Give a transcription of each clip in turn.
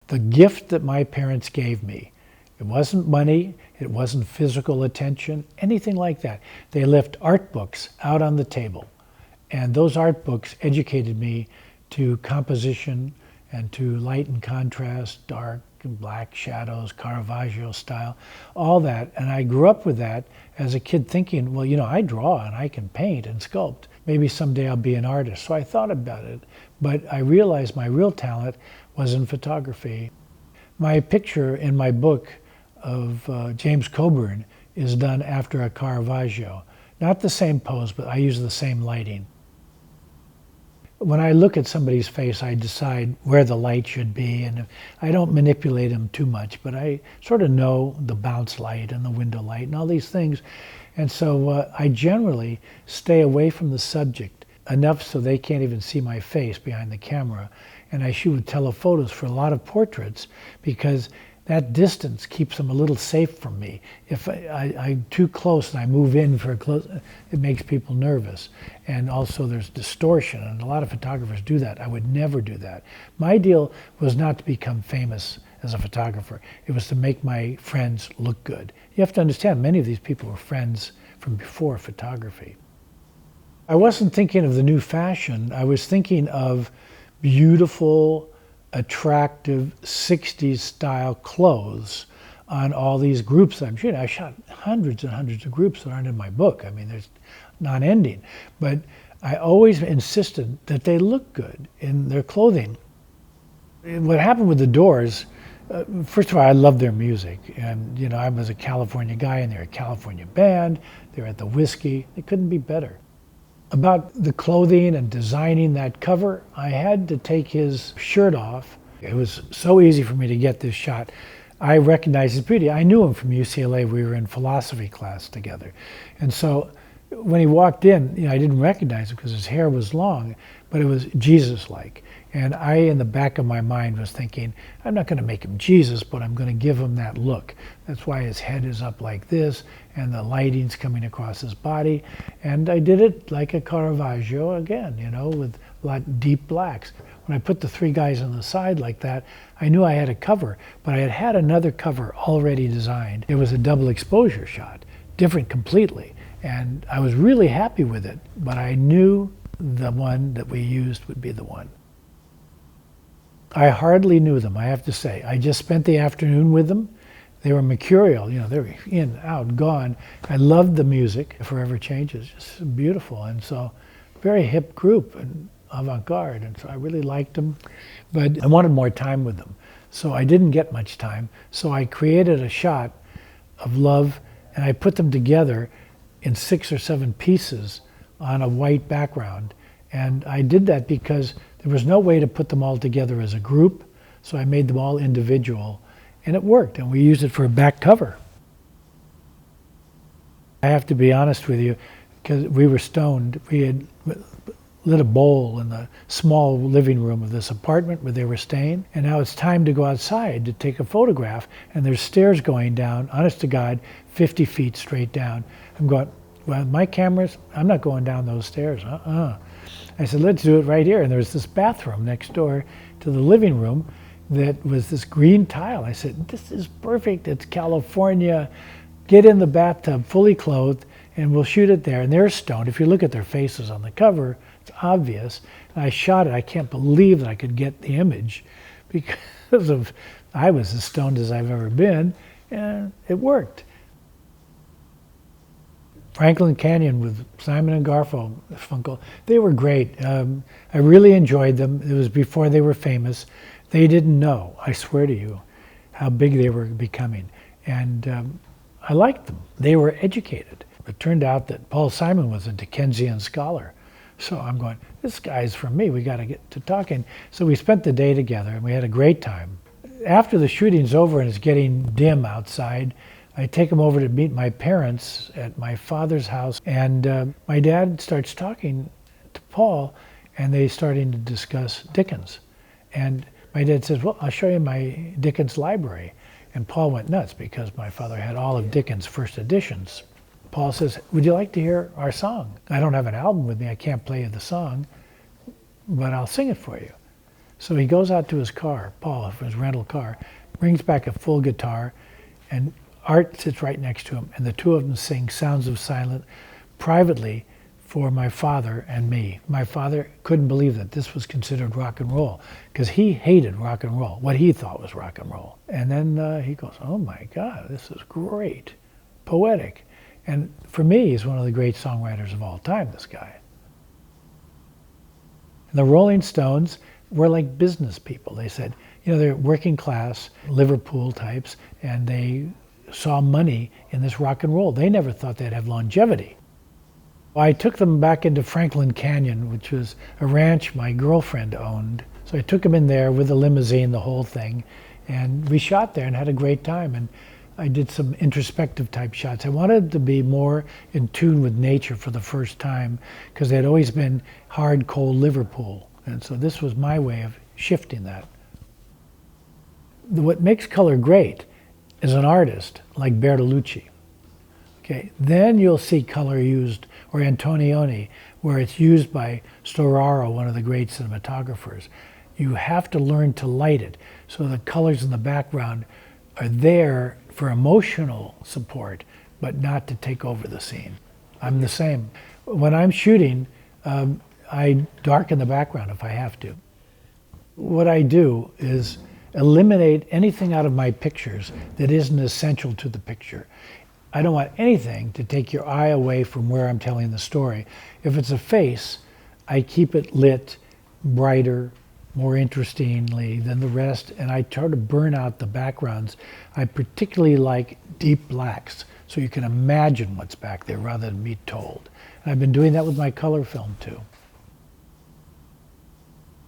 the gift that my parents gave me. It wasn't money, it wasn't physical attention, anything like that. They left art books out on the table. And those art books educated me to composition and to light and contrast, dark and black shadows, Caravaggio style, all that. And I grew up with that as a kid thinking, well, I draw and I can paint and sculpt. Maybe someday I'll be an artist. So I thought about it, but I realized my real talent was in photography. My picture in my book of James Coburn is done after a Caravaggio. Not the same pose, but I use the same lighting. When I look at somebody's face, I decide where the light should be, and I don't manipulate them too much, but I sort of know the bounce light and the window light and all these things. And so I generally stay away from the subject enough so they can't even see my face behind the camera. And I shoot with telephotos for a lot of portraits because that distance keeps them a little safe from me. If I'm too close and I move in for a close, it makes people nervous. And also there's distortion, and a lot of photographers do that. I would never do that. My deal was not to become famous as a photographer. It was to make my friends look good. You have to understand, many of these people were friends from before photography. I wasn't thinking of the new fashion. I was thinking of beautiful, attractive 60s style clothes on all these groups that I'm shooting. I shot hundreds and hundreds of groups that aren't in my book. I mean, there's non-ending. But I always insisted that they look good in their clothing. What happened with the Doors, first of all, I loved their music. And, I was a California guy, and they're a California band. They're at the Whiskey. It couldn't be better. About the clothing and designing that cover, I had to take his shirt off. It was so easy for me to get this shot. I recognized his beauty. I knew him from UCLA. We were in philosophy class together. And so when he walked in, I didn't recognize him because his hair was long, but it was Jesus-like. And I, in the back of my mind, was thinking, I'm not going to make him Jesus, but I'm going to give him that look. That's why his head is up like this, and the lighting's coming across his body. And I did it like a Caravaggio again, with a lot deep blacks. When I put the three guys on the side like that, I knew I had a cover, but I had another cover already designed. It was a double exposure shot, different completely. And I was really happy with it, but I knew the one that we used would be the one. I hardly knew them, I have to say. I just spent the afternoon with them. They were mercurial, they were in, out, gone. I loved the music. Forever Changes, just beautiful. And so, very hip group and avant-garde. And so I really liked them, but I wanted more time with them. So I didn't get much time. So I created a shot of love, and I put them together in 6 or 7 pieces on a white background. And I did that because there was no way to put them all together as a group, so I made them all individual, and it worked, and we used it for a back cover. I have to be honest with you, because we were stoned. We had lit a bowl in the small living room of this apartment where they were staying, and now it's time to go outside to take a photograph, and there's stairs going down, honest to God, 50 feet straight down. I'm going, well, my cameras, I'm not going down those stairs, I said, let's do it right here. And there was this bathroom next door to the living room that was this green tile. I said, this is perfect. It's California. Get in the bathtub fully clothed and we'll shoot it there. And they're stoned. If you look at their faces on the cover, it's obvious. And I shot it. I can't believe that I could get the image because I was as stoned as I've ever been, and it worked. Franklin Canyon with Simon and Garfunkel, they were great. I really enjoyed them. It was before they were famous. They didn't know, I swear to you, how big they were becoming. And I liked them. They were educated. It turned out that Paul Simon was a Dickensian scholar. So I'm going, this guy's from me. We got to get to talking. So we spent the day together, and we had a great time. After the shooting's over and it's getting dim outside, I take him over to meet my parents at my father's house, and my dad starts talking to Paul, and they starting to discuss Dickens. And my dad says, well, I'll show you my Dickens library. And Paul went nuts because my father had all of Dickens' first editions. Paul says, would you like to hear our song? I don't have an album with me, I can't play you the song, but I'll sing it for you. So he goes out to his car, Paul, his rental car, brings back a full guitar, and Art sits right next to him, and the two of them sing Sounds of Silence privately for my father and me. My father couldn't believe that this was considered rock and roll, because he hated rock and roll, what he thought was rock and roll. And then he goes, oh my God, this is great, poetic. And for me, he's one of the great songwriters of all time, this guy. And the Rolling Stones were like business people. They said, you know, they're working class, Liverpool types, and they saw money in this rock and roll. They never thought they'd have longevity. I took them back into Franklin Canyon, which was a ranch my girlfriend owned. So I took them in there with a limousine, the whole thing, and we shot there and had a great time. And I did some introspective type shots. I wanted to be more in tune with nature for the first time, because they'd always been hard, cold Liverpool. And so this was my way of shifting that. What makes color great is an artist like Bertolucci. Okay, then you'll see color used, or Antonioni, where it's used by Storaro, one of the great cinematographers. You have to learn to light it, so the colors in the background are there for emotional support, but not to take over the scene. I'm the same. When I'm shooting, I darken the background if I have to. What I do is eliminate anything out of my pictures that isn't essential to the picture. I don't want anything to take your eye away from where I'm telling the story. If it's a face, I keep it lit brighter, more interestingly than the rest, and I try to burn out the backgrounds. I particularly like deep blacks, so you can imagine what's back there rather than be told. And I've been doing that with my color film too.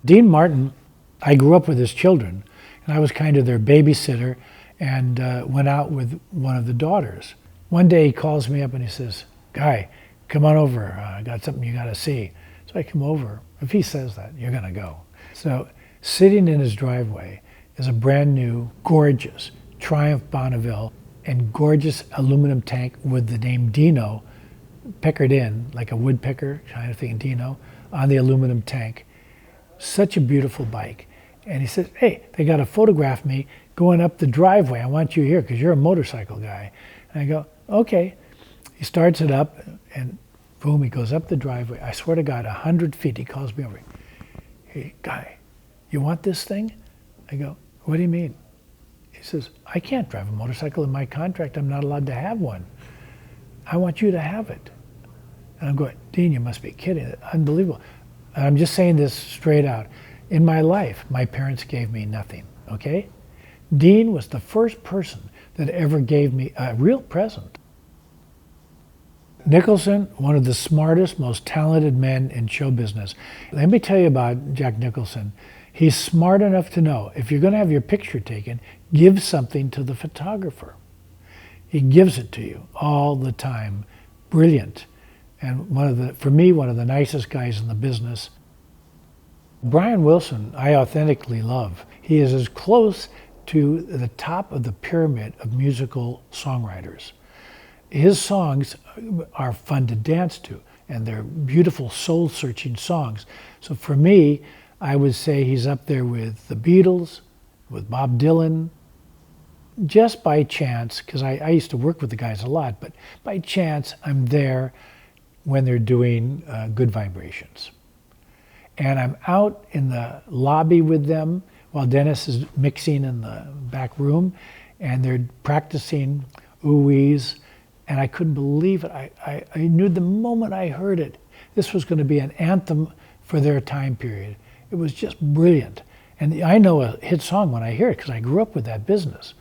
Dean Martin, I grew up with his children, and I was kind of their babysitter, and went out with one of the daughters. One day he calls me up and he says, Guy, come on over, I got something you gotta see. So I come over. If he says that, you're gonna go. So sitting in his driveway is a brand new, gorgeous Triumph Bonneville and gorgeous aluminum tank with the name Dino peckered in, like a woodpecker, kind of thing, Dino, on the aluminum tank. Such a beautiful bike. And he says, hey, they gotta photograph me going up the driveway. I want you here because you're a motorcycle guy. And I go, okay. He starts it up and boom, he goes up the driveway. I swear to God, 100 feet, he calls me over. Hey, Guy, you want this thing? I go, what do you mean? He says, I can't drive a motorcycle in my contract. I'm not allowed to have one. I want you to have it. And I'm going, Dean, you must be kidding. Unbelievable. And I'm just saying this straight out. In my life, my parents gave me nothing, okay? Dean was the first person that ever gave me a real present. Nicholson, one of the smartest, most talented men in show business. Let me tell you about Jack Nicholson. He's smart enough to know if you're going to have your picture taken, give something to the photographer. He gives it to you all the time. Brilliant. And for me, one of the nicest guys in the business. Brian Wilson, I authentically love. He is as close to the top of the pyramid of musical songwriters. His songs are fun to dance to, and they're beautiful, soul-searching songs. So for me, I would say he's up there with the Beatles, with Bob Dylan. Just by chance, because I used to work with the guys a lot, but by chance, I'm there when they're doing Good Vibrations. And I'm out in the lobby with them while Dennis is mixing in the back room, and they're practicing ooh-wees, and I couldn't believe it. I knew the moment I heard it, this was going to be an anthem for their time period. It was just brilliant. And I know a hit song when I hear it because I grew up with that business.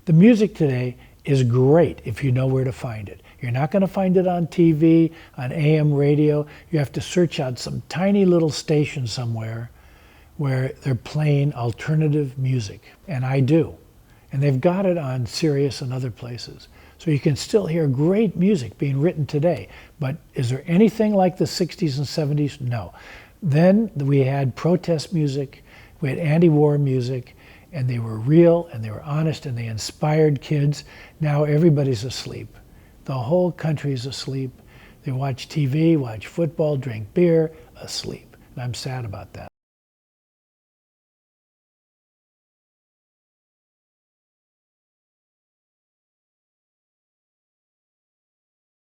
The music today is great if you know where to find it. You're not going to find it on TV, on AM radio. You have to search out some tiny little station somewhere where they're playing alternative music, and I do. And they've got it on Sirius and other places. So you can still hear great music being written today. But is there anything like the 60s and 70s? No. Then we had protest music, we had anti-war music, and they were real and they were honest and they inspired kids. Now everybody's asleep. The whole country's asleep. They watch TV, watch football, drink beer, asleep. I'm sad about that.